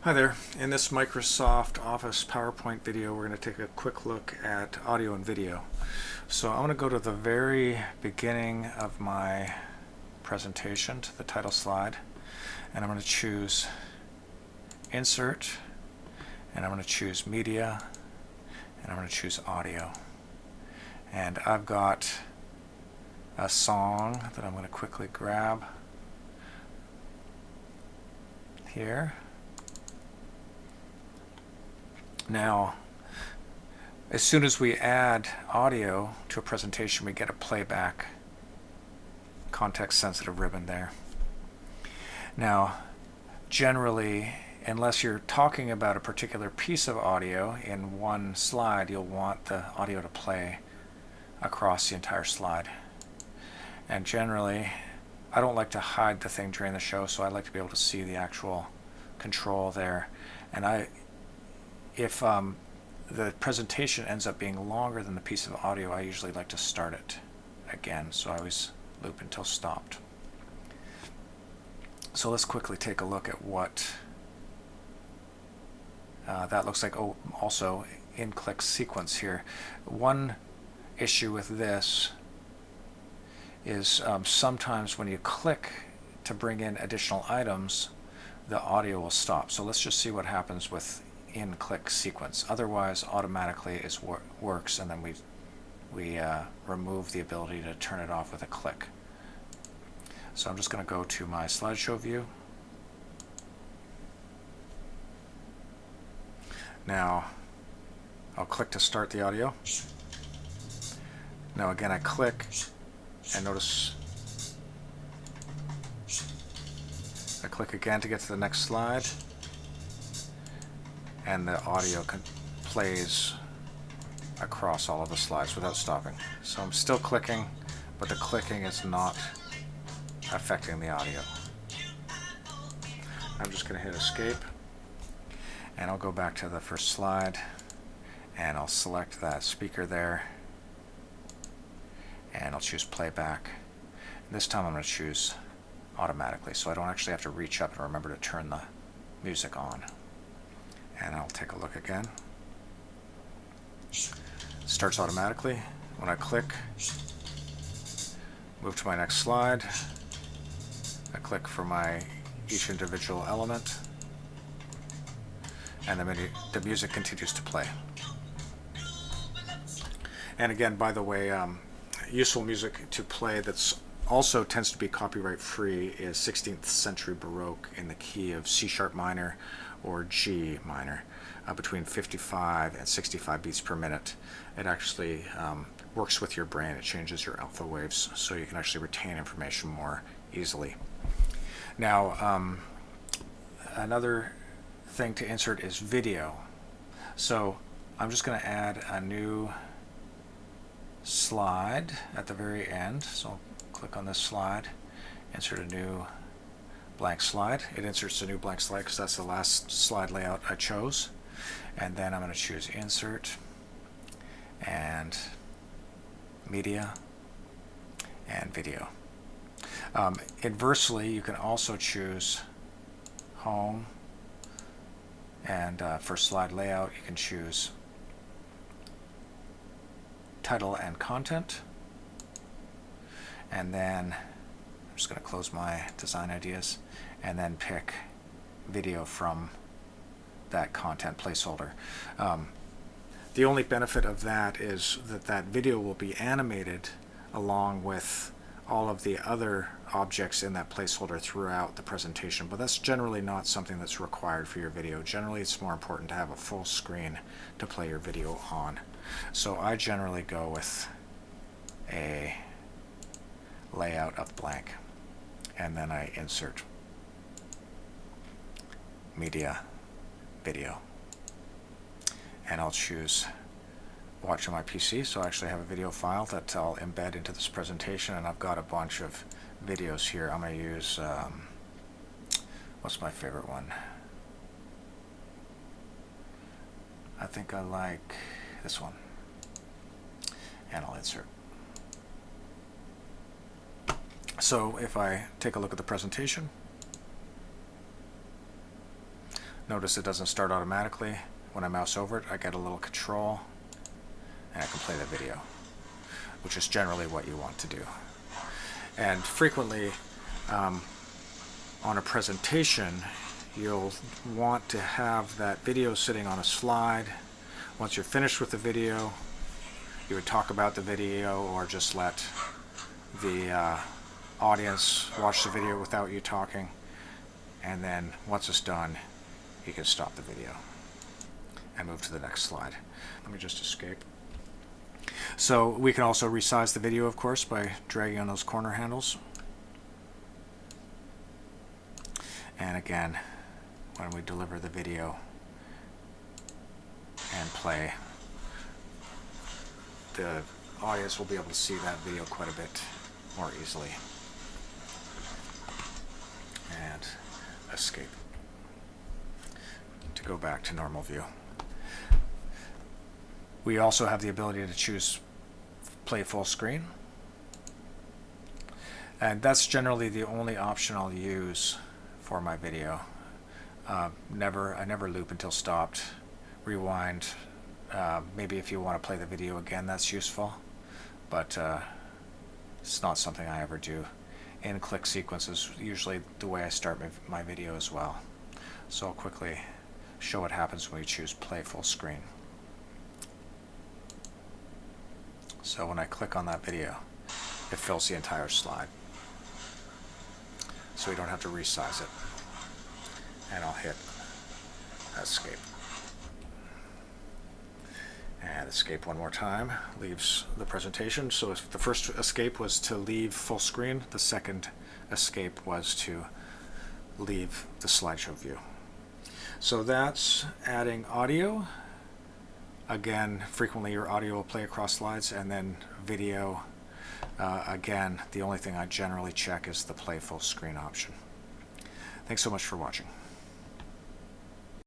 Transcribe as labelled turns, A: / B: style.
A: Hi there. In this Microsoft Office PowerPoint video, we're going to take a quick look at audio and video. So I'm going to go to the very beginning of my presentation, to the title slide, and I'm going to choose Insert, and I'm going to choose Media, and I'm going to choose Audio. And I've got a song that I'm going to quickly grab here. Now, as soon as we add audio to a presentation, we get a playback context-sensitive ribbon there. Now, generally, unless you're talking about a particular piece of audio in one slide, you'll want the audio to play across the entire slide. And generally, I don't like to hide the thing during the show, so I like to be able to see the actual control there. And if the presentation ends up being longer than the piece of audio, I usually like to start it again, so I always loop until stopped. So let's quickly take a look at what that looks like. Oh, also in-click sequence here. One issue with this is sometimes when you click to bring in additional items, the audio will stop. So let's just see what happens with in-click sequence. Otherwise, automatically it works, and then we remove the ability to turn it off with a click. So I'm just going to go to my slideshow view. Now I'll click to start the audio. Now again, I click, and notice I click again to get to the next slide, and the audio plays across all of the slides without stopping. So I'm still clicking, but the clicking is not affecting the audio. I'm just going to hit escape, and I'll go back to the first slide, and I'll select that speaker there, and I'll choose playback. And this time I'm going to choose automatically, so I don't actually have to reach up and remember to turn the music on. And I'll take a look again. Starts automatically. When I click, move to my next slide, I click for each individual element, and the music continues to play. And again, by the way, useful music to play that's also tends to be copyright free is 16th century Baroque in the key of C# minor or G minor, between 55 and 65 beats per minute. It actually works with your brain. It changes your alpha waves, so you can actually retain information more easily. Now, another thing to insert is video. So I'm just going to add a new slide at the very end. So I'll click on this slide, insert a new blank slide. It inserts a new blank slide because that's the last slide layout I chose. And then I'm going to choose Insert and Media and Video. Inversely, you can also choose Home, and for slide layout you can choose Title and Content, and then I'm just going to close my design ideas and then pick video from that content placeholder. The only benefit of that is that video will be animated along with all of the other objects in that placeholder throughout the presentation, but that's generally not something that's required for your video. Generally, it's more important to have a full screen to play your video on. So I generally go with a layout of blank, and then I insert Media, Video, and I'll choose Watch on my PC. So I actually have a video file that I'll embed into this presentation, and I've got a bunch of videos here. I'm going to use what's my favorite one? I think I like this one, and I'll insert. So if I take a look at the presentation, Notice it doesn't start automatically. When I mouse over it, I get a little control, and I can play the video, which is generally what you want to do. And frequently, on a presentation, you'll want to have that video sitting on a slide. Once you're finished with the video, you would talk about the video or just let the audience watch the video without you talking. And then once it's done, you can stop the video and move to the next slide. Let me just escape. So we can also resize the video, of course, by dragging on those corner handles. And again, when we deliver the video and play, the audience will be able to see that video quite a bit more easily. And escape to go back to normal view. We also have the ability to choose play full screen, and that's generally the only option I'll use for my video. I never loop until stopped. Rewind, maybe if you want to play the video again, that's useful, but it's not something I ever do. In click sequence is usually the way I start my video as well. So I'll quickly show what happens when we choose play full screen. So when I click on that video, it fills the entire slide. So we don't have to resize it. And I'll hit escape. And escape one more time, leaves the presentation. So if the first escape was to leave full screen, the second escape was to leave the slideshow view. So that's adding audio. Again, frequently your audio will play across slides, and then video. Again, the only thing I generally check is the play full screen option. Thanks so much for watching.